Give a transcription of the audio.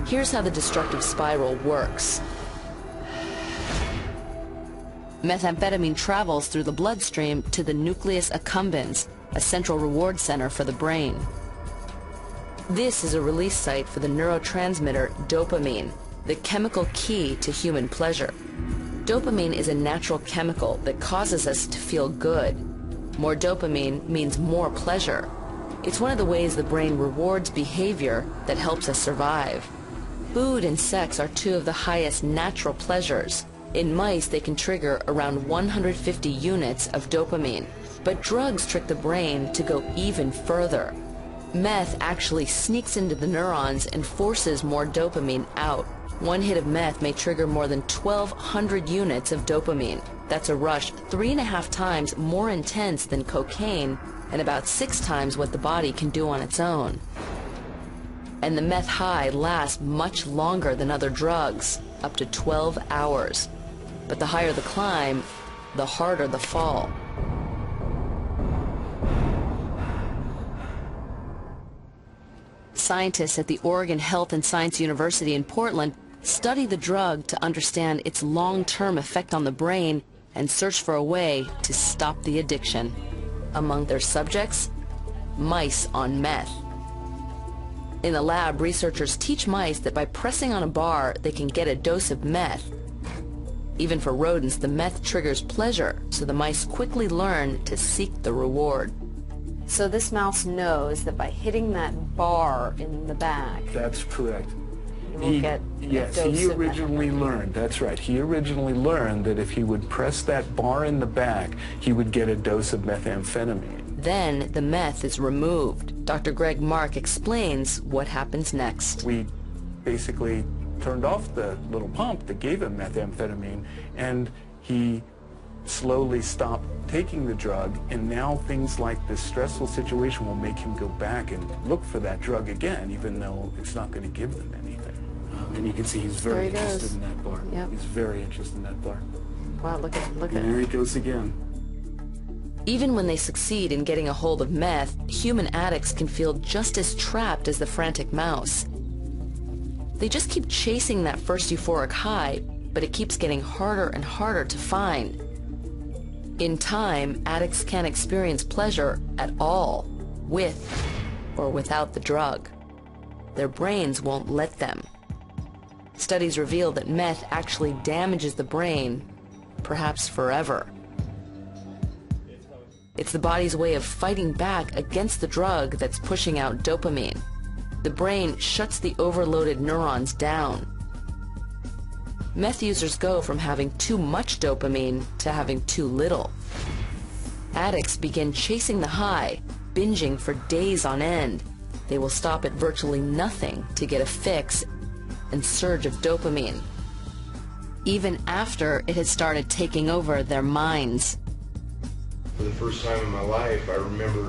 Here's how the destructive spiral works. Methamphetamine travels through the bloodstream to the nucleus accumbens, a central reward center for the brain. This is a release site for the neurotransmitter dopamine, the chemical key to human pleasure. Dopamine is a natural chemical that causes us to feel good. More dopamine means more pleasure. It's one of the ways the brain rewards behavior that helps us survive. Food and sex are two of the highest natural pleasures. In mice, they can trigger around 150 units of dopamine. But drugs trick the brain to go even further. Meth actually sneaks into the neurons and forces more dopamine out. One hit of meth may trigger more than 1,200 units of dopamine. That's a rush 3.5 times more intense than cocaine and about 6 times what the body can do on its own. And the meth high lasts much longer than other drugs, up to 12 hours. But the higher the climb, the harder the fall. Scientists at the Oregon Health and Science University in Portland study the drug to understand its long-term effect on the brain and search for a way to stop the addiction. Among their subjects, mice on meth. In the lab, researchers teach mice that by pressing on a bar, they can get a dose of meth. Even for rodents, the meth triggers pleasure, so the mice quickly learn to seek the reward. So this mouse knows that by hitting that bar in the back... That's correct. Yes, he originally learned, that's right, he originally learned that if he would press that bar in the back, he would get a dose of methamphetamine. Then the meth is removed. Dr. Greg Mark explains what happens next. We basically turned off the little pump that gave him methamphetamine, and he slowly stopped taking the drug, and now things like this stressful situation will make him go back and look for that drug again, even though it's not going to give them anything. And you can see he's very interested in that bar. Yep. He's very interested in that bar. Wow, look at And there he goes again. Even when they succeed in getting a hold of meth, human addicts can feel just as trapped as the frantic mouse. They just keep chasing that first euphoric high, but it keeps getting harder and harder to find. In time, addicts can't experience pleasure at all, with or without the drug. Their brains won't let them. Studies reveal that meth actually damages the brain, perhaps forever. It's the body's way of fighting back against the drug that's pushing out dopamine. The brain shuts the overloaded neurons down. Meth users go from having too much dopamine to having too little. Addicts begin chasing the high, binging for days on end. They will stop at virtually nothing to get a fix and surge of dopamine, even after it has started taking over their minds. For the first time in my life, I remember